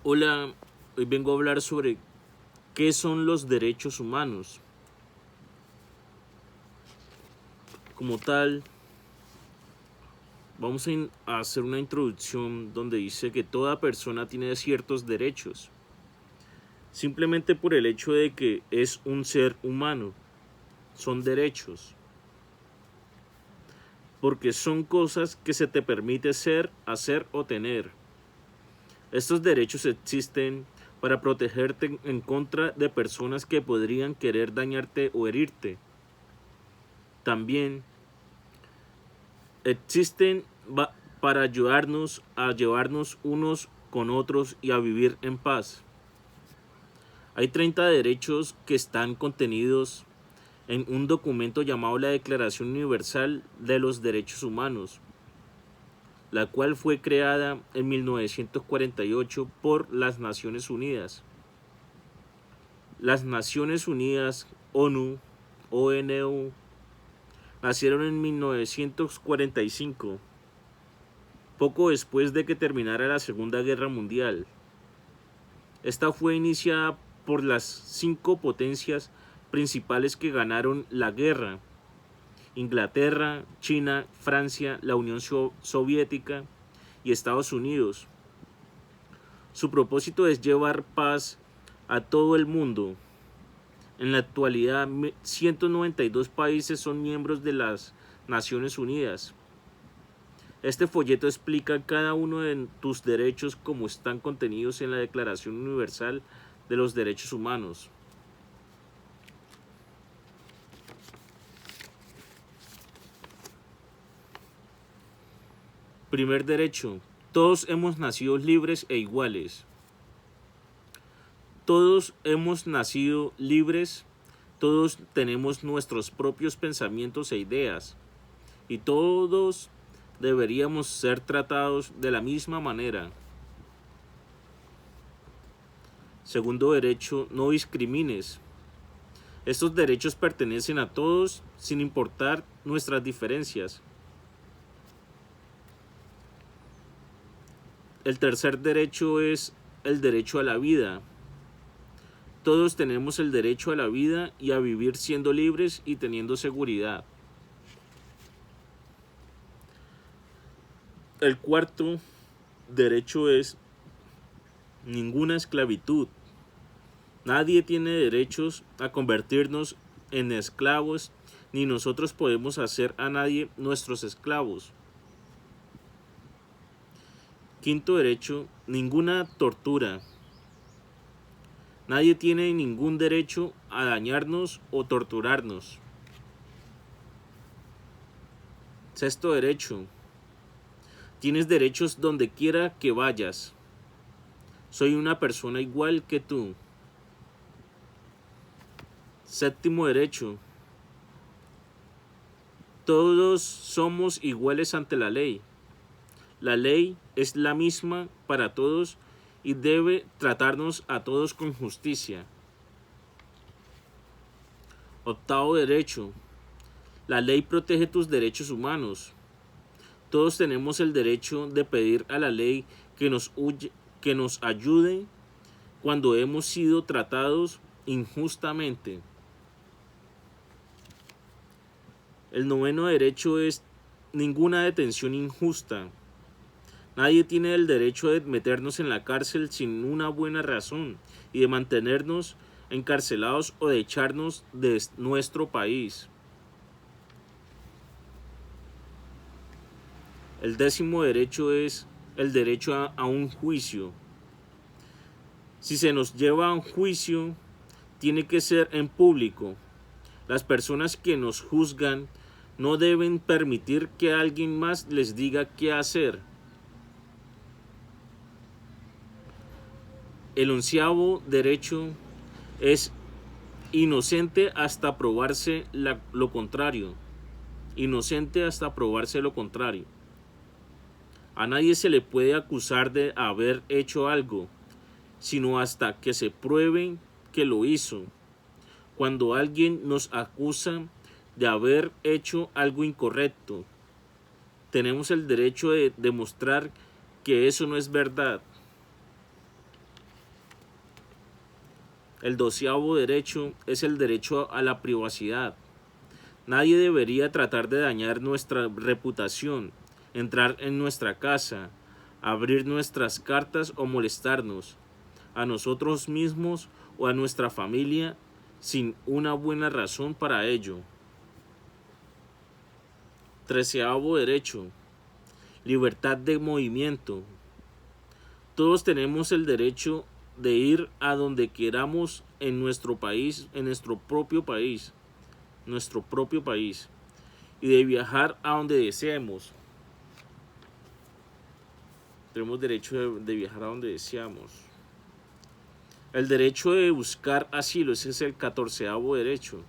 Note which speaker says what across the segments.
Speaker 1: Hola, hoy vengo a hablar sobre qué son los derechos humanos. Como tal, vamos a hacer una introducción donde dice que toda persona tiene ciertos derechos, simplemente por el hecho de que es un ser humano. Son derechos, porque son cosas que se te permite ser, hacer o tener. Estos derechos existen para protegerte en contra de personas que podrían querer dañarte o herirte. También existen para ayudarnos a llevarnos unos con otros y a vivir en paz. Hay 30 derechos que están contenidos en un documento llamado la Declaración Universal de los Derechos Humanos, la cual fue creada en 1948 por las Naciones Unidas. Las Naciones Unidas, ONU, nacieron en 1945, poco después de que terminara la Segunda Guerra Mundial. Esta fue iniciada por las 5 potencias principales que ganaron la guerra: Inglaterra, China, Francia, la Unión Soviética y Estados Unidos. Su propósito es llevar paz a todo el mundo. En la actualidad, 192 países son miembros de las Naciones Unidas. Este folleto explica cada uno de tus derechos como están contenidos en la Declaración Universal de los Derechos Humanos. Primer derecho: todos hemos nacido libres e iguales. Todos hemos nacido libres, todos tenemos nuestros propios pensamientos e ideas, y todos deberíamos ser tratados de la misma manera. Segundo derecho: no discrimines. Estos derechos pertenecen a todos sin importar nuestras diferencias. El tercer derecho es el derecho a la vida. Todos tenemos el derecho a la vida y a vivir siendo libres y teniendo seguridad. El cuarto derecho es ninguna esclavitud. Nadie tiene derechos a convertirnos en esclavos, ni nosotros podemos hacer a nadie nuestros esclavos. Quinto derecho: ninguna tortura. Nadie tiene ningún derecho a dañarnos o torturarnos. Sexto derecho: tienes derechos donde quiera que vayas. Soy una persona igual que tú. Séptimo derecho: todos somos iguales ante la ley. La ley es la misma para todos y debe tratarnos a todos con justicia. Octavo derecho: la ley protege tus derechos humanos. Todos tenemos el derecho de pedir a la ley que nos ayude cuando hemos sido tratados injustamente. El noveno derecho es ninguna detención injusta. Nadie tiene el derecho de meternos en la cárcel sin una buena razón y de mantenernos encarcelados o de echarnos de nuestro país. El décimo derecho es el derecho a un juicio. Si se nos lleva a un juicio, tiene que ser en público. Las personas que nos juzgan no deben permitir que alguien más les diga qué hacer. El onceavo derecho es inocente hasta probarse lo contrario. Inocente hasta probarse lo contrario. A nadie se le puede acusar de haber hecho algo, sino hasta que se pruebe que lo hizo. Cuando alguien nos acusa de haber hecho algo incorrecto, tenemos el derecho de demostrar que eso no es verdad. El 12º derecho es el derecho a la privacidad. Nadie debería tratar de dañar nuestra reputación, entrar en nuestra casa, abrir nuestras cartas o molestarnos a nosotros mismos o a nuestra familia sin una buena razón para ello. 13º derecho, libertad de movimiento. Todos tenemos el derecho de ir a donde queramos en nuestro país, en nuestro propio país, y de viajar a donde deseemos. Tenemos derecho de viajar a donde deseamos. El derecho de buscar asilo, ese es el 14º derecho.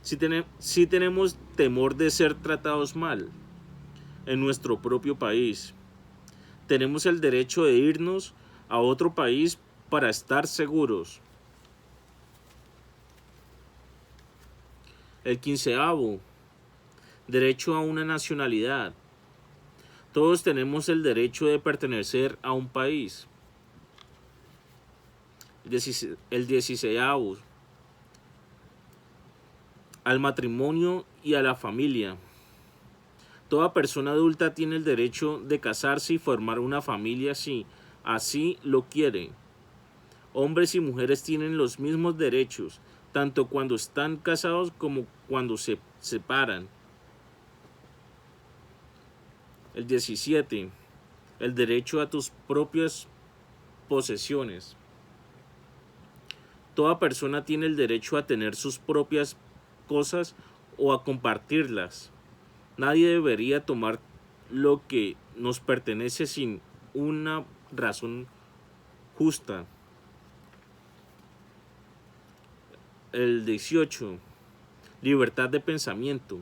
Speaker 1: Si tenemos temor de ser tratados mal en nuestro propio país, tenemos el derecho de irnos a otro país para estar seguros. El 15º, derecho a una nacionalidad. Todos tenemos el derecho de pertenecer a un país. El 16º, al matrimonio y a la familia. Toda persona adulta tiene el derecho de casarse y formar una familia si así lo quiere. Hombres y mujeres tienen los mismos derechos, tanto cuando están casados como cuando se separan. El 17, el derecho a tus propias posesiones. Toda persona tiene el derecho a tener sus propias cosas o a compartirlas. Nadie debería tomar lo que nos pertenece sin una razón justa. El 18, libertad de pensamiento.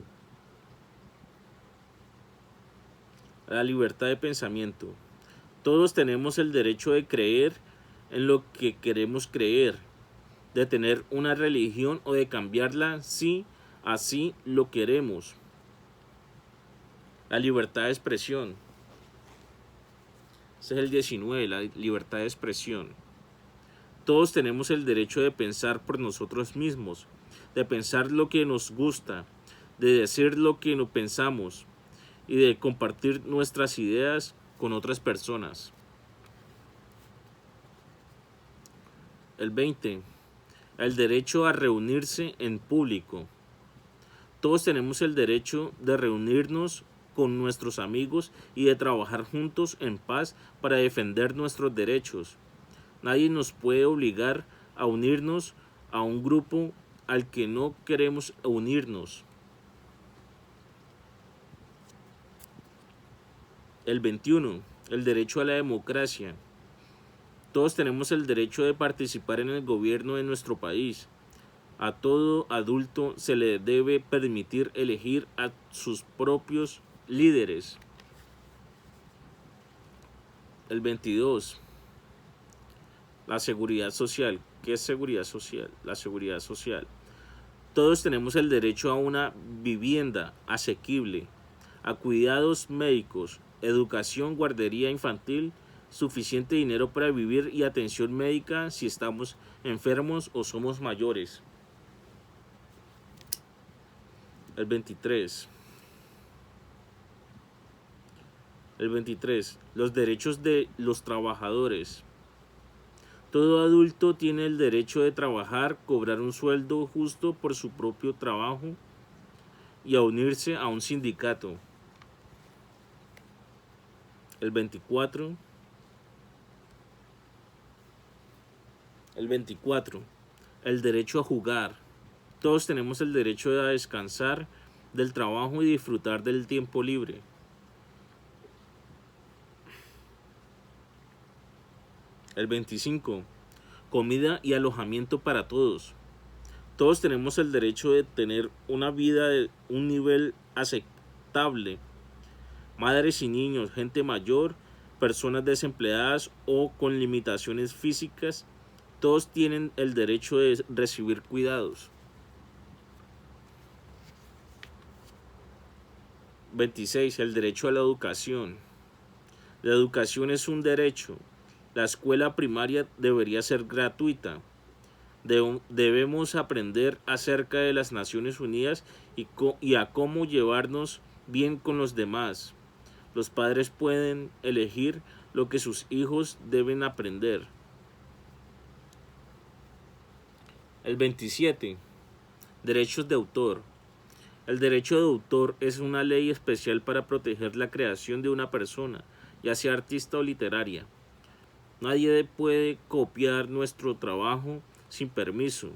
Speaker 1: La libertad de pensamiento. Todos tenemos el derecho de creer en lo que queremos creer, de tener una religión o de cambiarla si así lo queremos. La libertad de expresión. Este es el 19, la libertad de expresión. Todos tenemos el derecho de pensar por nosotros mismos, de pensar lo que nos gusta, de decir lo que no pensamos y de compartir nuestras ideas con otras personas. El 20, el derecho a reunirse en público. Todos tenemos el derecho de reunirnos con nuestros amigos y de trabajar juntos en paz para defender nuestros derechos. Nadie nos puede obligar a unirnos a un grupo al que no queremos unirnos. El 21, el derecho a la democracia. Todos tenemos el derecho de participar en el gobierno de nuestro país. A todo adulto se le debe permitir elegir a sus propios líderes. El 22, la seguridad social. ¿Qué es seguridad social? La seguridad social. Todos tenemos el derecho a una vivienda asequible, a cuidados médicos, educación, guardería infantil, suficiente dinero para vivir y atención médica si estamos enfermos o somos mayores. El 23. Los derechos de los trabajadores. Todo adulto tiene el derecho de trabajar, cobrar un sueldo justo por su propio trabajo y a unirse a un sindicato. El 24. El derecho a jugar. Todos tenemos el derecho a descansar del trabajo y disfrutar del tiempo libre. El 25. Comida y alojamiento para todos. Todos tenemos el derecho de tener una vida de un nivel aceptable. Madres y niños, gente mayor, personas desempleadas o con limitaciones físicas, todos tienen el derecho de recibir cuidados. 26. El derecho a la educación. La educación es un derecho. La escuela primaria debería ser gratuita. Debemos aprender acerca de las Naciones Unidas y a cómo llevarnos bien con los demás. Los padres pueden elegir lo que sus hijos deben aprender. El 27. Derechos de autor. El derecho de autor es una ley especial para proteger la creación de una persona, ya sea artista o literaria. Nadie puede copiar nuestro trabajo sin permiso.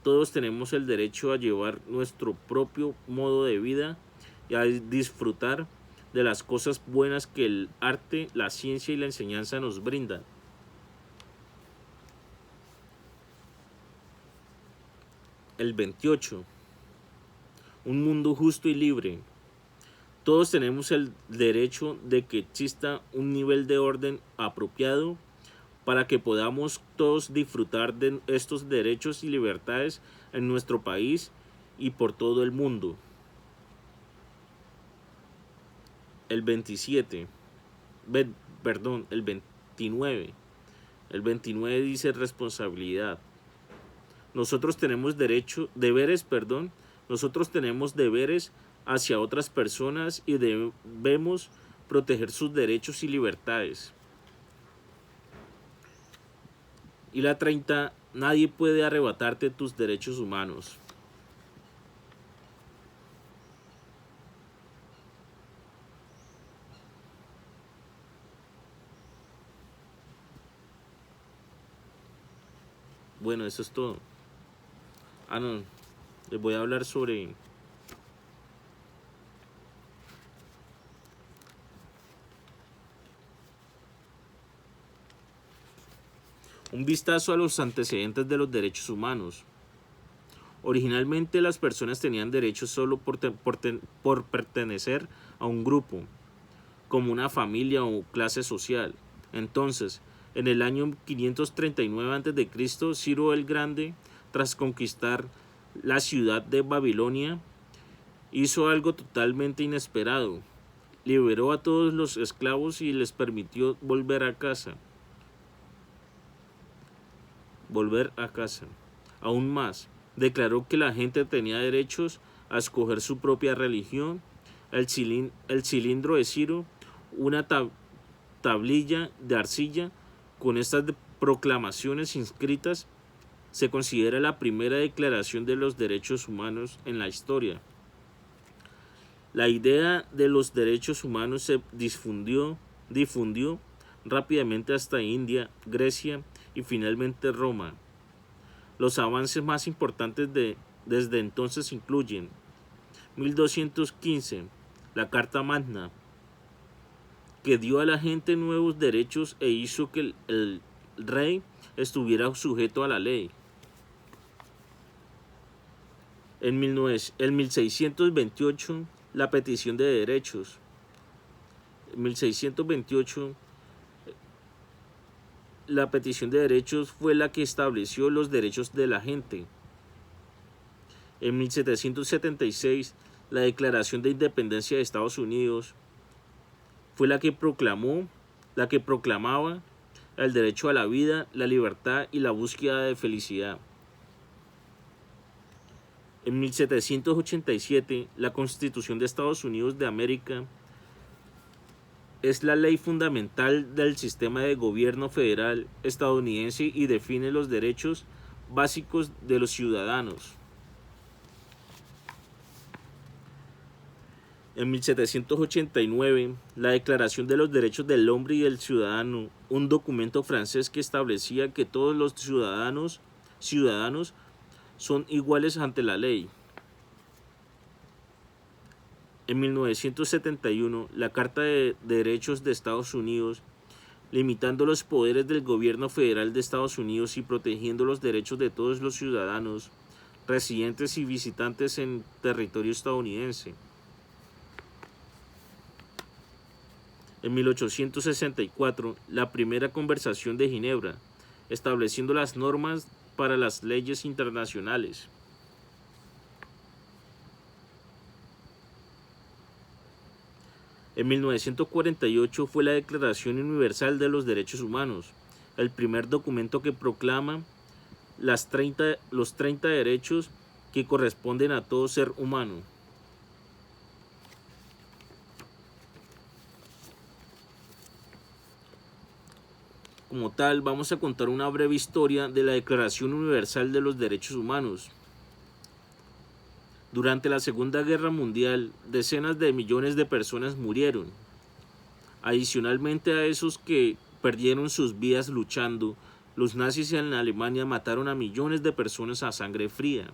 Speaker 1: Todos tenemos el derecho a llevar nuestro propio modo de vida y a disfrutar de las cosas buenas que el arte, la ciencia y la enseñanza nos brindan. El 28. Un mundo justo y libre. Todos tenemos el derecho de que exista un nivel de orden apropiado para que podamos todos disfrutar de estos derechos y libertades en nuestro país y por todo el mundo. El 27. El 29. El 29 dice responsabilidad. Nosotros tenemos nosotros tenemos deberes hacia otras personas y debemos proteger sus derechos y libertades. Y la 30, nadie puede arrebatarte tus derechos humanos. Bueno, eso es todo. No, les voy a hablar sobre un vistazo a los antecedentes de los derechos humanos. Originalmente las personas tenían derechos solo por pertenecer a un grupo, como una familia o clase social. Entonces, en el año 539 a.C., Ciro el Grande, tras conquistar la ciudad de Babilonia, hizo algo totalmente inesperado. Liberó a todos los esclavos y les permitió volver a casa. Aún más, declaró que la gente tenía derechos a escoger su propia religión. El cilindro de Ciro, una tablilla de arcilla con estas proclamaciones inscritas, se considera la primera declaración de los derechos humanos en la historia. La idea de los derechos humanos se difundió rápidamente hasta India, Grecia y finalmente Roma. Los avances más importantes desde entonces incluyen 1215, la Carta Magna, que dio a la gente nuevos derechos e hizo que el rey estuviera sujeto a la ley. En 1628, la petición de derechos. En 1628, la petición de derechos fue la que estableció los derechos de la gente. En 1776, la Declaración de Independencia de Estados Unidos fue la que proclamaba el derecho a la vida, la libertad y la búsqueda de felicidad. En 1787, la Constitución de Estados Unidos de América es la ley fundamental del sistema de gobierno federal estadounidense y define los derechos básicos de los ciudadanos. En 1789, la Declaración de los Derechos del Hombre y del Ciudadano, un documento francés que establecía que todos los ciudadanos son iguales ante la ley. En 1971, la Carta de Derechos de Estados Unidos, limitando los poderes del gobierno federal de Estados Unidos y protegiendo los derechos de todos los ciudadanos, residentes y visitantes en territorio estadounidense. En 1864, la primera Convención de Ginebra, estableciendo las normas para las leyes internacionales. En 1948 fue la Declaración Universal de los Derechos Humanos, el primer documento que proclama los 30 derechos que corresponden a todo ser humano. Como tal, vamos a contar una breve historia de la Declaración Universal de los Derechos Humanos. Durante la Segunda Guerra Mundial, decenas de millones de personas murieron. Adicionalmente a esos que perdieron sus vidas luchando, los nazis en Alemania mataron a millones de personas a sangre fría.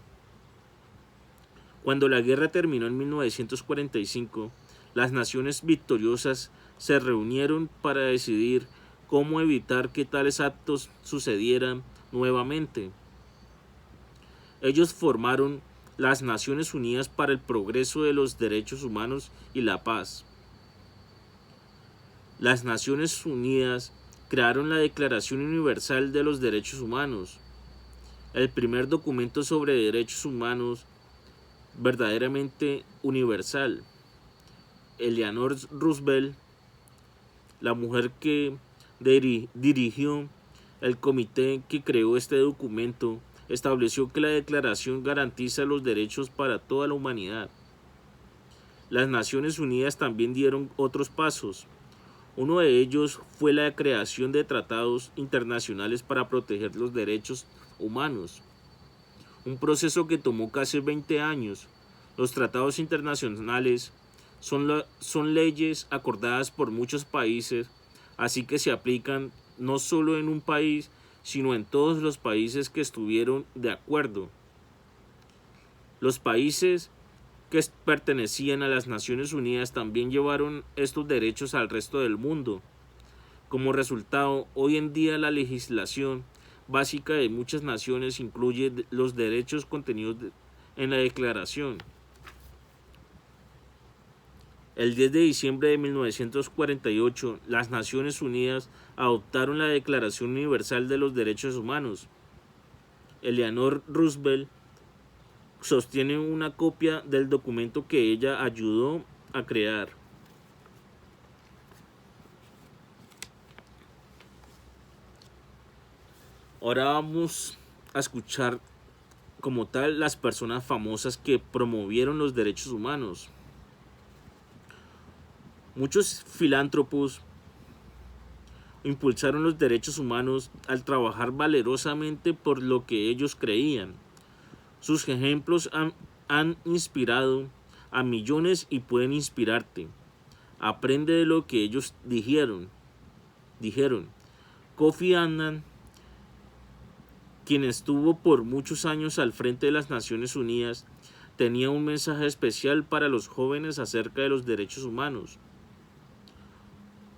Speaker 1: Cuando la guerra terminó en 1945, las naciones victoriosas se reunieron para decidir cómo evitar que tales actos sucedieran nuevamente. Ellos formaron las Naciones Unidas para el Progreso de los Derechos Humanos y la Paz. Las Naciones Unidas crearon la Declaración Universal de los Derechos Humanos, el primer documento sobre derechos humanos verdaderamente universal. Eleanor Roosevelt, la mujer que dirigió el comité que creó este documento, estableció que la declaración garantiza los derechos para toda la humanidad. Las Naciones Unidas también dieron otros pasos. Uno de ellos fue la creación de tratados internacionales para proteger los derechos humanos, un proceso que tomó casi 20 años. Los tratados internacionales son leyes acordadas por muchos países, así que se aplican no solo en un país, sino en todos los países que estuvieron de acuerdo. Los países que pertenecían a las Naciones Unidas también llevaron estos derechos al resto del mundo. Como resultado, hoy en día la legislación básica de muchas naciones incluye los derechos contenidos en la Declaración. El 10 de diciembre de 1948, las Naciones Unidas adoptaron la Declaración Universal de los Derechos Humanos. Eleanor Roosevelt sostiene una copia del documento que ella ayudó a crear. Ahora vamos a escuchar como tal las personas famosas que promovieron los derechos humanos. Muchos filántropos impulsaron los derechos humanos al trabajar valerosamente por lo que ellos creían. Sus ejemplos han inspirado a millones y pueden inspirarte. Aprende de lo que ellos dijeron. Kofi Annan, quien estuvo por muchos años al frente de las Naciones Unidas, tenía un mensaje especial para los jóvenes acerca de los derechos humanos.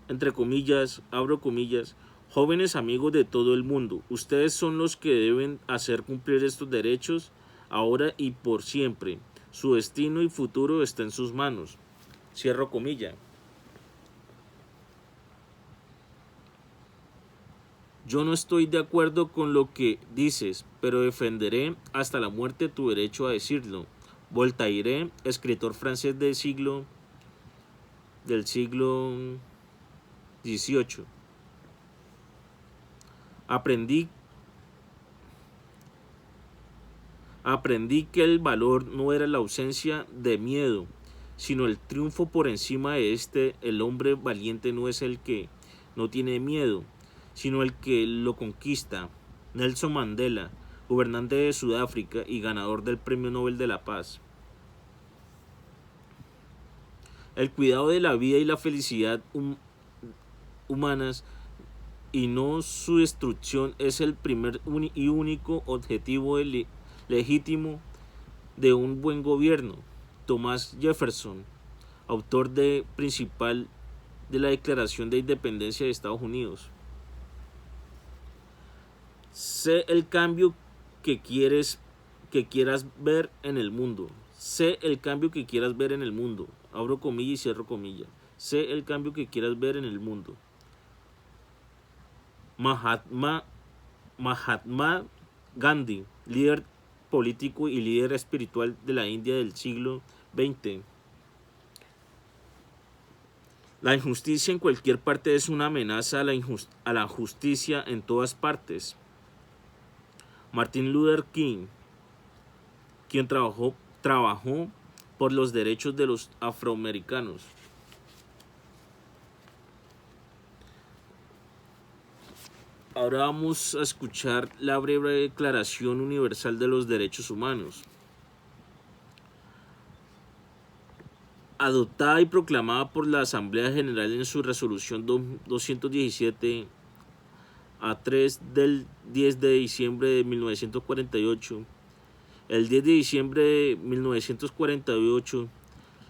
Speaker 1: Entre comillas, abro comillas, jóvenes amigos de todo el mundo, ustedes son los que deben hacer cumplir estos derechos ahora y por siempre. Su destino y futuro está en sus manos. Cierro comilla. Yo no estoy de acuerdo con lo que dices, pero defenderé hasta la muerte tu derecho a decirlo. Voltaire, escritor francés del siglo XVIII. Aprendí que el valor no era la ausencia de miedo, sino el triunfo por encima de este. El hombre valiente no es el que no tiene miedo, sino el que lo conquista. Nelson Mandela, gobernante de Sudáfrica y ganador del Premio Nobel de la Paz. El cuidado de la vida y la felicidad humanas y no su destrucción es el primer y único objetivo legítimo de un buen gobierno. Thomas Jefferson, autor principal de la Declaración de Independencia de Estados Unidos. Sé el cambio que quieras ver en el mundo. Sé el cambio que quieras ver en el mundo. Abro comilla y cierro comilla. Sé el cambio que quieras ver en el mundo. Mahatma Gandhi, líder político y líder espiritual de la India del siglo XX. La injusticia en cualquier parte es una amenaza a la justicia en todas partes. Martin Luther King, quien trabajó por los derechos de los afroamericanos. Ahora vamos a escuchar la breve Declaración Universal de los Derechos Humanos. Adoptada y proclamada por la Asamblea General en su resolución 217 a 3 del 10 de diciembre de 1948, el 10 de diciembre de 1948,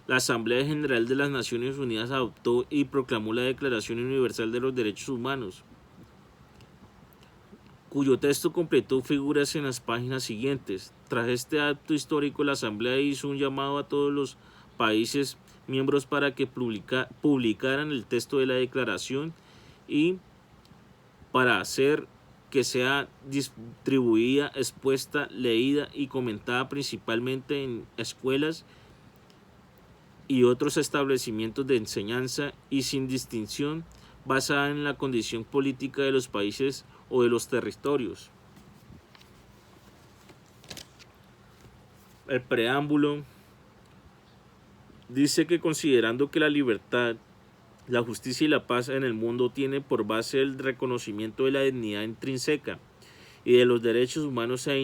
Speaker 1: la Asamblea General de las Naciones Unidas adoptó y proclamó la Declaración Universal de los Derechos Humanos, cuyo texto completo figuras en las páginas siguientes. Tras este acto histórico, la Asamblea hizo un llamado a todos los países miembros para que publicaran el texto de la declaración y para hacer que sea distribuida, expuesta, leída y comentada principalmente en escuelas y otros establecimientos de enseñanza y sin distinción basada en la condición política de los países o de los territorios. El preámbulo dice que considerando que la libertad, la justicia y la paz en el mundo tienen por base el reconocimiento de la dignidad intrínseca y de los derechos humanos e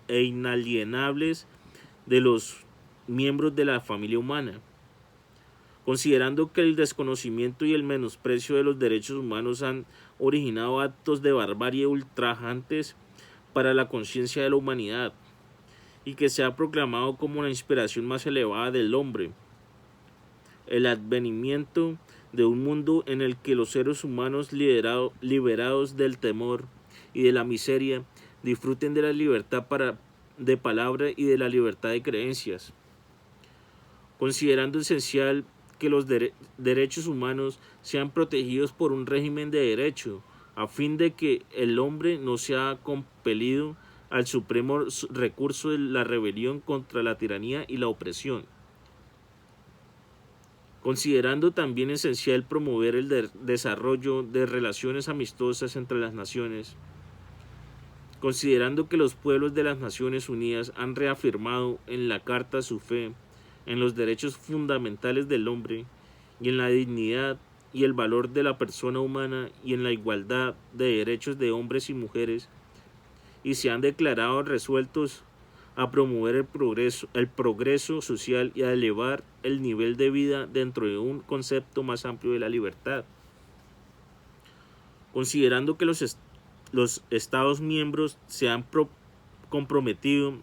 Speaker 1: inalienables de los miembros de la familia humana, considerando que el desconocimiento y el menosprecio de los derechos humanos han originado actos de barbarie ultrajantes para la conciencia de la humanidad, y que se ha proclamado como la inspiración más elevada del hombre, el advenimiento de un mundo en el que los seres humanos liberados del temor y de la miseria disfruten de la libertad de palabra y de la libertad de creencias, considerando esencial que los derechos humanos sean protegidos por un régimen de derecho, a fin de que el hombre no sea compelido al supremo recurso de la rebelión contra la tiranía y la opresión. Considerando también esencial promover el desarrollo de relaciones amistosas entre las naciones, considerando que los pueblos de las Naciones Unidas han reafirmado en la Carta su fe en los derechos fundamentales del hombre y en la dignidad y el valor de la persona humana y en la igualdad de derechos de hombres y mujeres, y se han declarado resueltos a promover el progreso social y a elevar el nivel de vida dentro de un concepto más amplio de la libertad. Considerando que los Estados miembros se han comprometido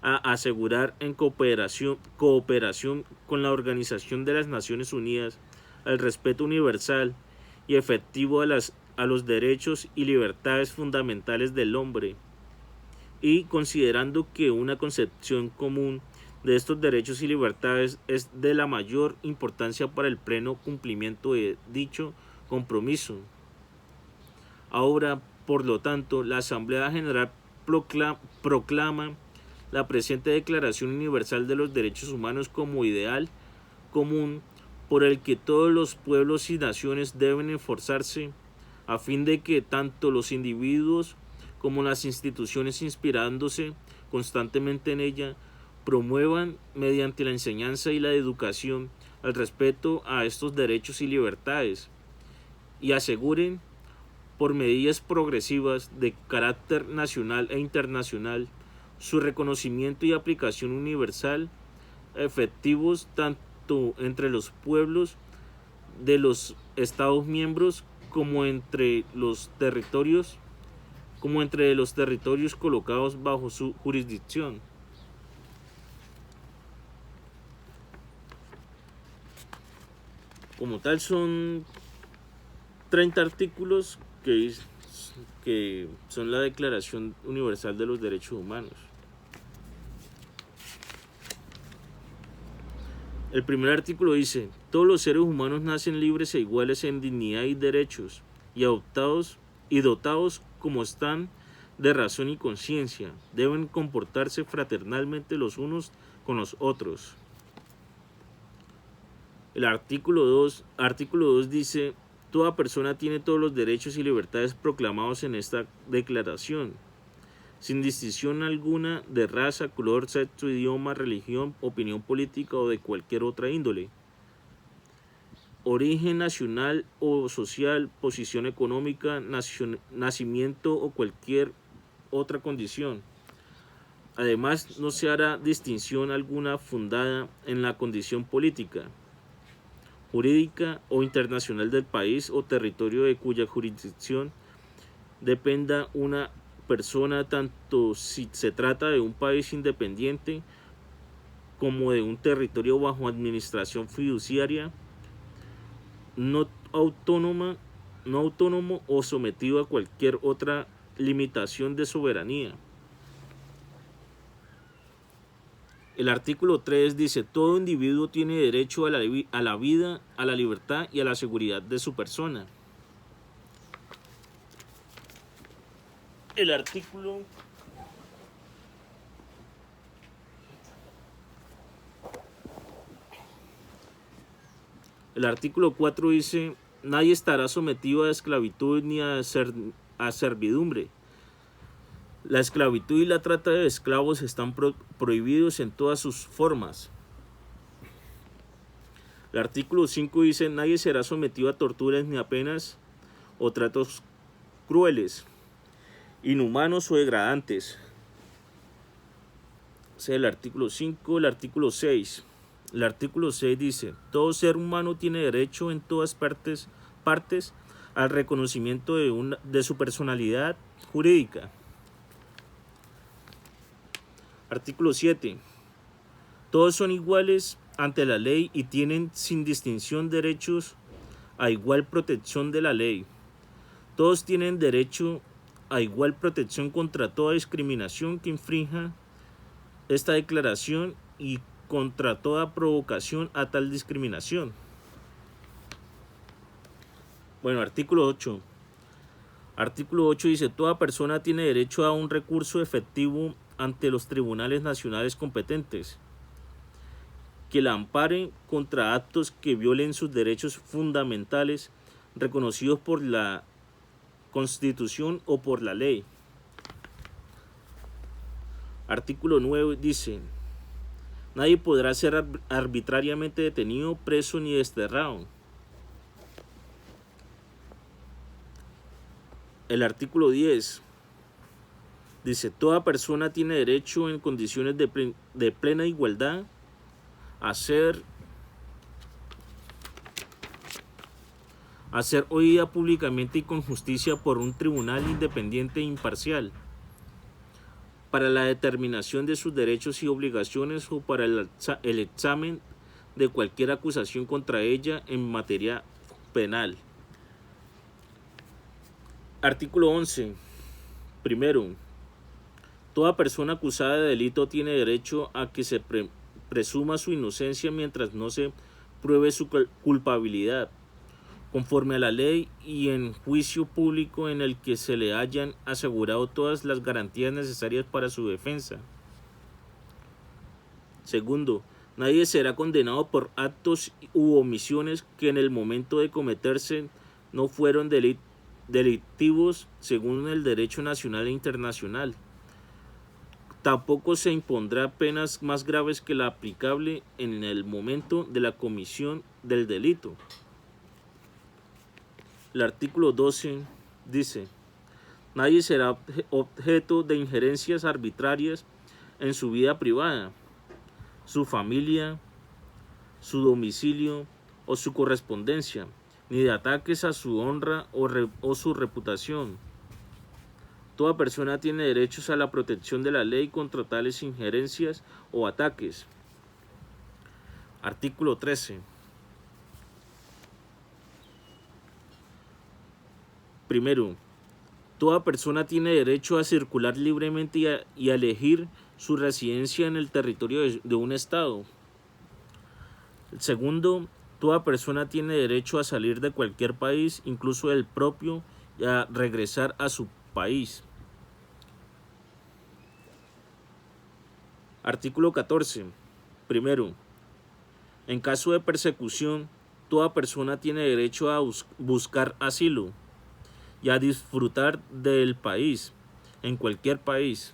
Speaker 1: a asegurar en cooperación con la Organización de las Naciones Unidas el respeto universal y efectivo a los derechos y libertades fundamentales del hombre, y considerando que una concepción común de estos derechos y libertades es de la mayor importancia para el pleno cumplimiento de dicho compromiso. Ahora, por lo tanto, la Asamblea General proclama la presente Declaración Universal de los Derechos Humanos como ideal común por el que todos los pueblos y naciones deben esforzarse a fin de que tanto los individuos como las instituciones, inspirándose constantemente en ella, promuevan mediante la enseñanza y la educación el respeto a estos derechos y libertades, y aseguren por medidas progresivas de carácter nacional e internacional su reconocimiento y aplicación universal, efectivos tanto entre los pueblos de los Estados miembros como entre los territorios colocados bajo su jurisdicción. Como tal, son 30 artículos que son la Declaración Universal de los Derechos Humanos. El primer artículo dice: todos los seres humanos nacen libres e iguales en dignidad y derechos, y dotados como están de razón y conciencia, deben comportarse fraternalmente los unos con los otros. El artículo 2 dice: Toda persona tiene todos los derechos y libertades proclamados en esta declaración, sin distinción alguna de raza, color, sexo, idioma, religión, opinión política o de cualquier otra índole, origen nacional o social, posición económica, nacimiento o cualquier otra condición. Además, no se hará distinción alguna fundada en la condición política, jurídica o internacional del país o territorio de cuya jurisdicción dependa una persona, tanto si se trata de un país independiente como de un territorio bajo administración fiduciaria, no autónomo o sometido a cualquier otra limitación de soberanía. El artículo 3 dice: todo individuo tiene derecho a la vida, a la libertad y a la seguridad de su persona. El artículo 4 dice: nadie estará sometido a esclavitud ni a servidumbre. La esclavitud y la trata de esclavos están prohibidos en todas sus formas. El artículo 5 dice: nadie será sometido a torturas ni a penas o tratos crueles, inhumanos o degradantes. Ese es el artículo 5. El artículo 6. El artículo 6 dice: todo ser humano tiene derecho en todas partes al reconocimiento de su personalidad jurídica. Artículo 7. Todos son iguales ante la ley y tienen sin distinción derechos a igual protección de la ley. Todos tienen derecho a igual protección contra toda discriminación que infrinja esta declaración y contra toda provocación a tal discriminación. Bueno, artículo 8. Artículo 8 dice: toda persona tiene derecho a un recurso efectivo ante los tribunales nacionales competentes, que la amparen contra actos que violen sus derechos fundamentales reconocidos por la Constitución o por la ley. Artículo 9 dice: nadie podrá ser arbitrariamente detenido, preso ni desterrado. El artículo 10 dice: toda persona tiene derecho en condiciones de plena igualdad a ser oída públicamente y con justicia por un tribunal independiente e imparcial, para la determinación de sus derechos y obligaciones o para el examen de cualquier acusación contra ella en materia penal. Artículo 11. Primero, toda persona acusada de delito tiene derecho a que se presuma su inocencia mientras no se pruebe su culpabilidad, conforme a la ley y en juicio público en el que se le hayan asegurado todas las garantías necesarias para su defensa. Segundo, nadie será condenado por actos u omisiones que en el momento de cometerse no fueron delictivos según el derecho nacional e internacional. Tampoco se impondrá penas más graves que la aplicable en el momento de la comisión del delito. El artículo 12 dice: nadie será objeto de injerencias arbitrarias en su vida privada, su familia, su domicilio o su correspondencia, ni de ataques a su honra o su reputación. Toda persona tiene derechos a la protección de la ley contra tales injerencias o ataques. Artículo 13. Primero, toda persona tiene derecho a circular libremente y a elegir su residencia en el territorio de un estado. Segundo, toda persona tiene derecho a salir de cualquier país, incluso del propio, y a regresar a su país. Artículo 14. Primero, en caso de persecución, toda persona tiene derecho a buscar asilo y a disfrutar del país, en cualquier país.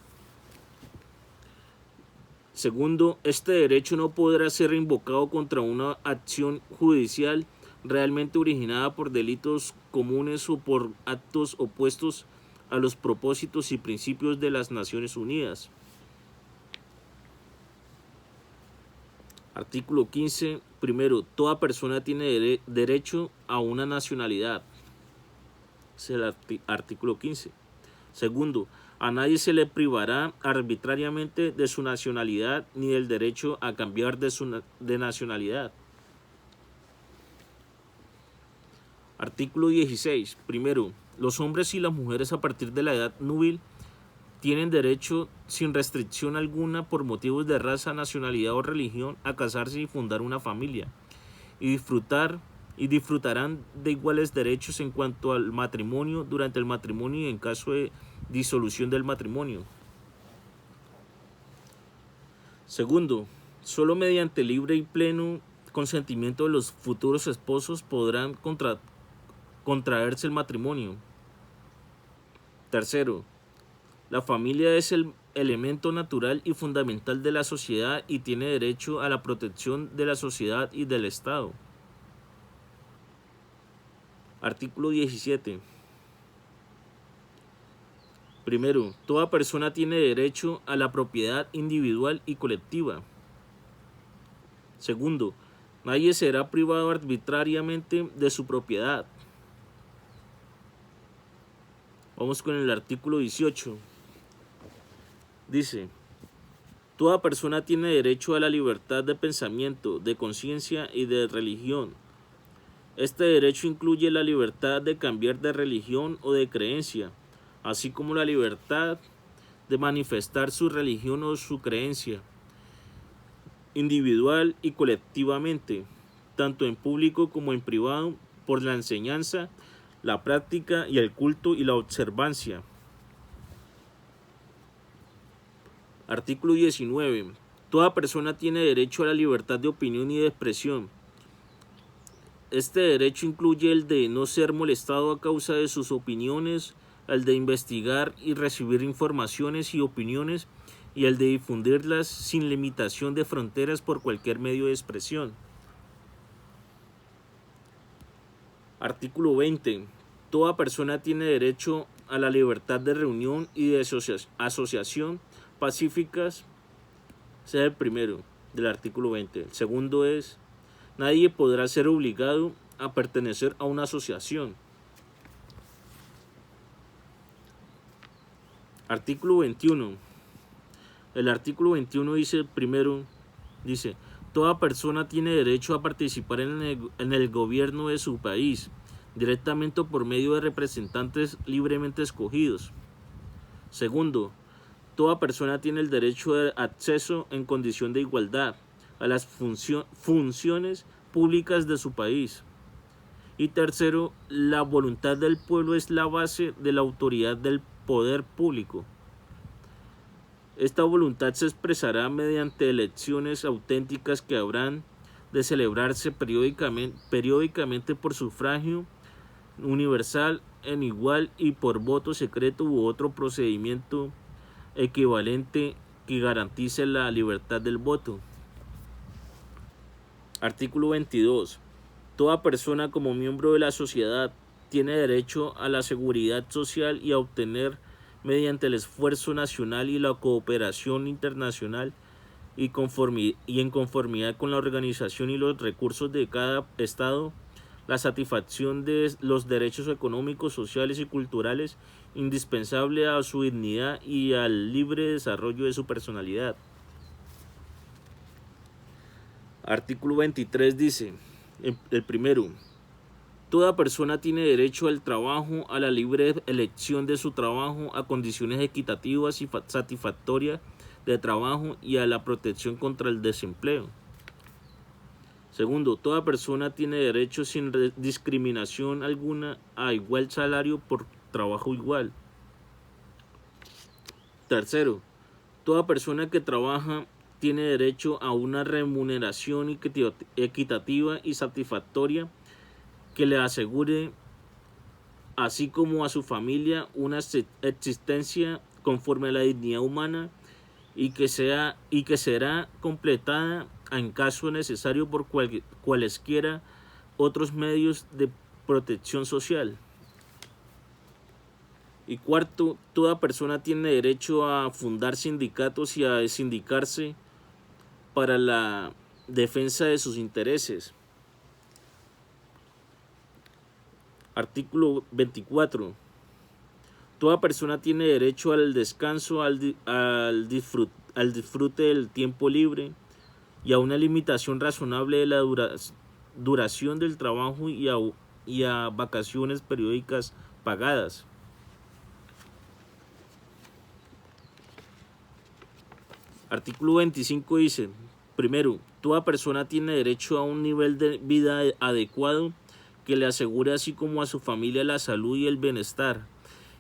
Speaker 1: Segundo, este derecho no podrá ser invocado contra una acción judicial realmente originada por delitos comunes o por actos opuestos a los propósitos y principios de las Naciones Unidas. Artículo 15. Primero, toda persona tiene derecho a una nacionalidad. Es el artículo 15. Segundo, a nadie se le privará arbitrariamente de su nacionalidad ni del derecho a cambiar de nacionalidad. Artículo 16. Primero, los hombres y las mujeres a partir de la edad núbil tienen derecho, sin restricción alguna por motivos de raza, nacionalidad o religión, a casarse y fundar una familia, y disfrutarán de iguales derechos en cuanto al matrimonio, durante el matrimonio y en caso de disolución del matrimonio. Segundo, solo mediante libre y pleno consentimiento de los futuros esposos podrán contraerse el matrimonio. Tercero, la familia es el elemento natural y fundamental de la sociedad y tiene derecho a la protección de la sociedad y del Estado. Artículo 17. Primero, toda persona tiene derecho a la propiedad individual y colectiva. Segundo, nadie será privado arbitrariamente de su propiedad. Vamos con el artículo 18. Dice, toda persona tiene derecho a la libertad de pensamiento, de conciencia y de religión. Este derecho incluye la libertad de cambiar de religión o de creencia, así como la libertad de manifestar su religión o su creencia, individual y colectivamente, tanto en público como en privado, por la enseñanza, la práctica y el culto y la observancia. Artículo 19. Toda persona tiene derecho a la libertad de opinión y de expresión. Este derecho incluye el de no ser molestado a causa de sus opiniones, el de investigar y recibir informaciones y opiniones, y el de difundirlas sin limitación de fronteras por cualquier medio de expresión. Artículo 20. Toda persona tiene derecho a la libertad de reunión y de asociación pacíficas. Ese es el primero del artículo 20. El segundo es, nadie podrá ser obligado a pertenecer a una asociación. Artículo 21. El artículo 21 dice, primero, dice, toda persona tiene derecho a participar en el gobierno de su país, directamente o por medio de representantes libremente escogidos. Segundo, toda persona tiene el derecho de acceso en condición de igualdad a las funciones públicas de su país. Y tercero, la voluntad del pueblo es la base de la autoridad del poder público. Esta voluntad se expresará mediante elecciones auténticas que habrán de celebrarse periódicamente por sufragio universal en igual y por voto secreto u otro procedimiento equivalente que garantice la libertad del voto. Artículo 22. Toda persona como miembro de la sociedad tiene derecho a la seguridad social y a obtener, mediante el esfuerzo nacional y la cooperación internacional y en conformidad con la organización y los recursos de cada Estado, la satisfacción de los derechos económicos, sociales y culturales indispensable a su dignidad y al libre desarrollo de su personalidad. Artículo 23 dice, el primero, toda persona tiene derecho al trabajo, a la libre elección de su trabajo, a condiciones equitativas y satisfactorias de trabajo y a la protección contra el desempleo. Segundo, toda persona tiene derecho sin discriminación alguna a igual salario por trabajo igual. Tercero, toda persona que trabaja tiene derecho a una remuneración equitativa y satisfactoria que le asegure, así como a su familia, una existencia conforme a la dignidad humana y que será completada en caso necesario por cualesquiera otros medios de protección social. Y cuarto, toda persona tiene derecho a fundar sindicatos y a sindicarse para la defensa de sus intereses. Artículo 24. Toda persona tiene derecho al descanso, al disfrute del tiempo libre y a una limitación razonable de la duración del trabajo y a vacaciones periódicas pagadas. Artículo 25 dice, primero, toda persona tiene derecho a un nivel de vida adecuado que le asegure así como a su familia la salud y el bienestar,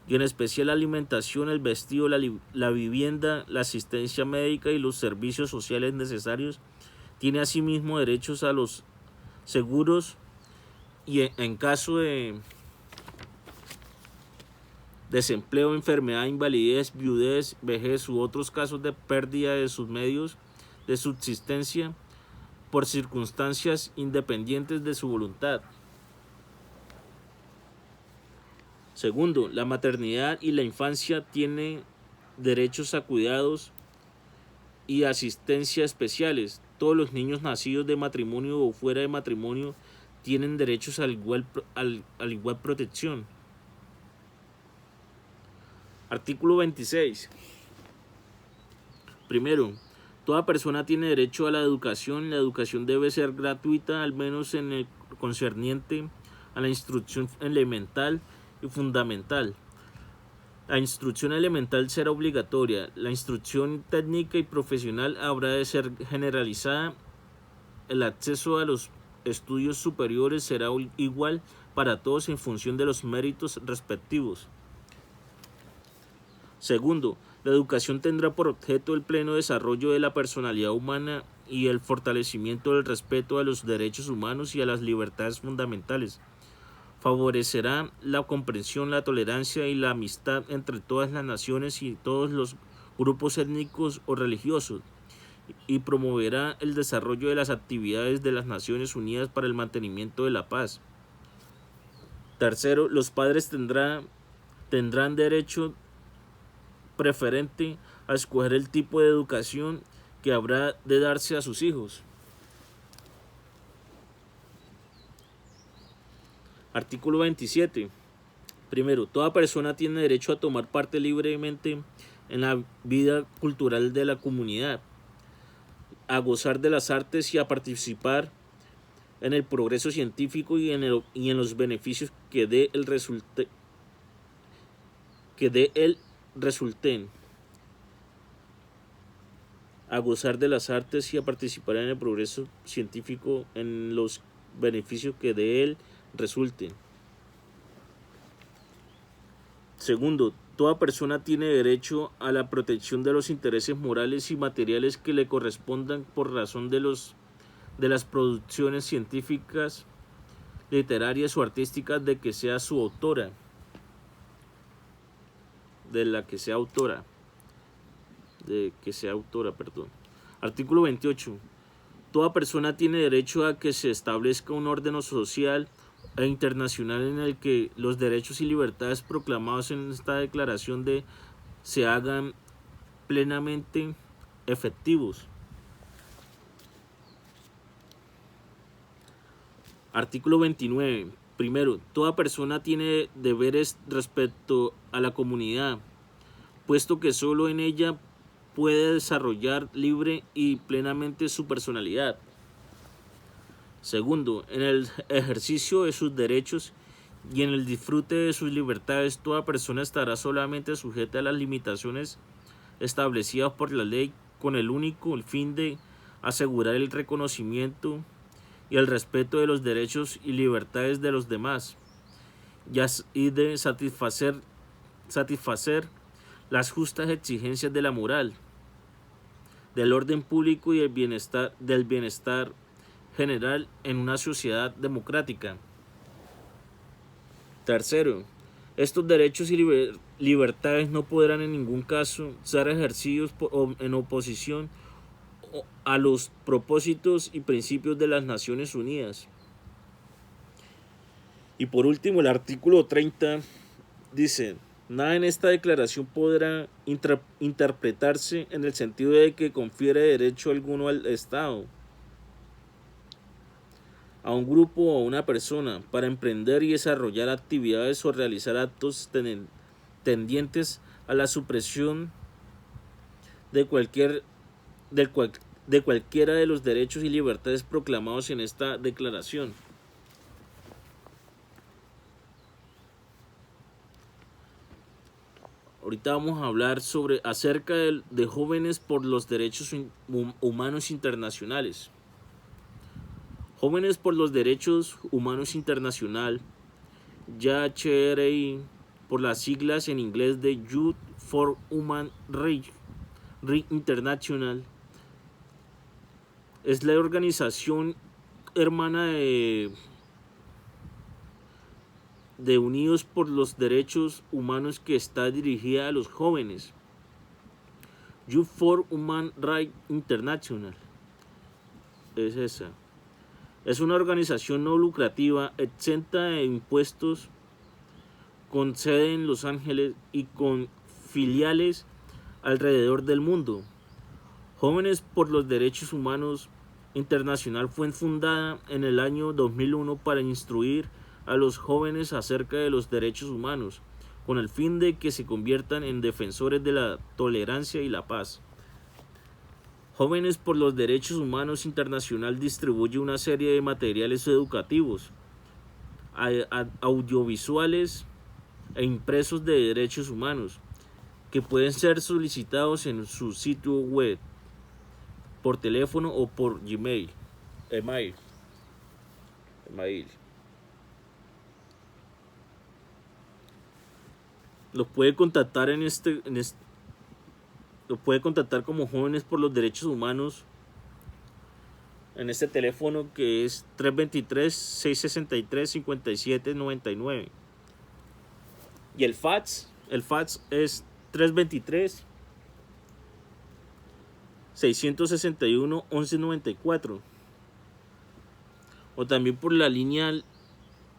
Speaker 1: y en especial la alimentación, el vestido, la vivienda, la asistencia médica y los servicios sociales necesarios. Tiene asimismo derechos a los seguros y en caso de desempleo, enfermedad, invalidez, viudez, vejez u otros casos de pérdida de sus medios de subsistencia por circunstancias independientes de su voluntad. Segundo, la maternidad y la infancia tienen derechos a cuidados y asistencia especiales. Todos los niños nacidos de matrimonio o fuera de matrimonio tienen derechos al igual protección. Artículo 26. Primero, toda persona tiene derecho a la educación. La educación debe ser gratuita, al menos en el concerniente a la instrucción elemental y fundamental. La instrucción elemental será obligatoria. La instrucción técnica y profesional habrá de ser generalizada. El acceso a los estudios superiores será igual para todos en función de los méritos respectivos. Segundo, la educación tendrá por objeto el pleno desarrollo de la personalidad humana y el fortalecimiento del respeto a los derechos humanos y a las libertades fundamentales. Favorecerá la comprensión, la tolerancia y la amistad entre todas las naciones y todos los grupos étnicos o religiosos, y promoverá el desarrollo de las actividades de las Naciones Unidas para el mantenimiento de la paz. Tercero, los padres tendrán derecho preferente a escoger el tipo de educación que habrá de darse a sus hijos. Artículo 27. Primero, toda persona tiene derecho a tomar parte libremente en la vida cultural de la comunidad, a gozar de las artes y a participar en el progreso científico y en los beneficios que de él resulten. A gozar de las artes y a participar en el progreso científico en los beneficios que de él resulten. Segundo, toda persona tiene derecho a la protección de los intereses morales y materiales que le correspondan por razón de las producciones científicas, literarias o artísticas de la que sea autora. Artículo 28. Toda persona tiene derecho a que se establezca un orden social e internacional en el que los derechos y libertades proclamados en esta declaración se hagan plenamente efectivos. Artículo 29. Primero, toda persona tiene deberes respecto a la comunidad, puesto que solo en ella puede desarrollar libre y plenamente su personalidad. Segundo, en el ejercicio de sus derechos y en el disfrute de sus libertades, toda persona estará solamente sujeta a las limitaciones establecidas por la ley con el único fin de asegurar el reconocimiento y el respeto de los derechos y libertades de los demás y de satisfacer las justas exigencias de la moral, del orden público y del bienestar general en una sociedad democrática. Tercero, estos derechos y libertades no podrán en ningún caso ser ejercidos en oposición a los propósitos y principios de las Naciones Unidas. Y por último, el artículo 30 dice: nada en esta declaración podrá interpretarse en el sentido de que confiere derecho alguno al Estado, a un grupo o a una persona para emprender y desarrollar actividades o realizar actos tendientes a la supresión de cualquiera de los derechos y libertades proclamados en esta declaración. Ahorita vamos a hablar acerca de Jóvenes por los Derechos Humanos Internacionales. Jóvenes por los Derechos Humanos Internacional, YHRI, por las siglas en inglés de Youth for Human Rights International, es la organización hermana de Unidos por los Derechos Humanos que está dirigida a los jóvenes. Youth for Human Rights International es esa. Es una organización no lucrativa, exenta de impuestos, con sede en Los Ángeles y con filiales alrededor del mundo. Jóvenes por los Derechos Humanos Internacional fue fundada en el año 2001 para instruir a los jóvenes acerca de los derechos humanos, con el fin de que se conviertan en defensores de la tolerancia y la paz. Jóvenes por los Derechos Humanos Internacional distribuye una serie de materiales educativos, audiovisuales e impresos de derechos humanos, que pueden ser solicitados en su sitio web, por teléfono o por email. Los puede contactar los puede contactar como Jóvenes por los Derechos Humanos en este teléfono, que es 323-663-5799. Y el fax es 323-661-1194. O también por la línea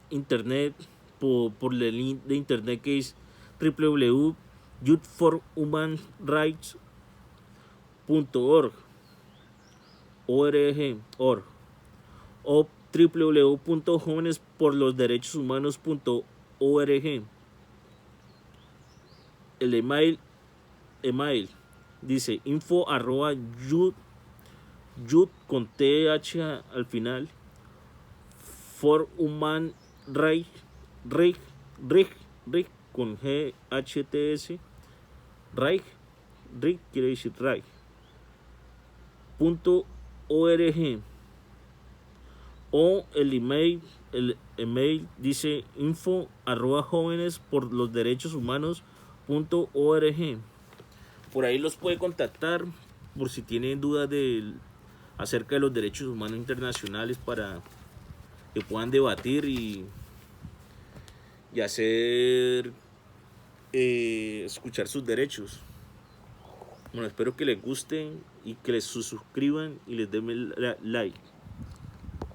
Speaker 1: internet, por la línea de internet, que es www.youthforhumanrights.org o www.jovenesporlosderechoshumanos.org. El email dice info@youth con th al final, for human rights con GHTS, Reich quiere decir Reich, .org. O el email dice info@jovenesporlosderechoshumanos.org. Por ahí los puede contactar por si tienen dudas acerca de los derechos humanos internacionales, para que puedan debatir y hacer escuchar sus derechos. Bueno, espero que les gusten y que les suscriban y les den like.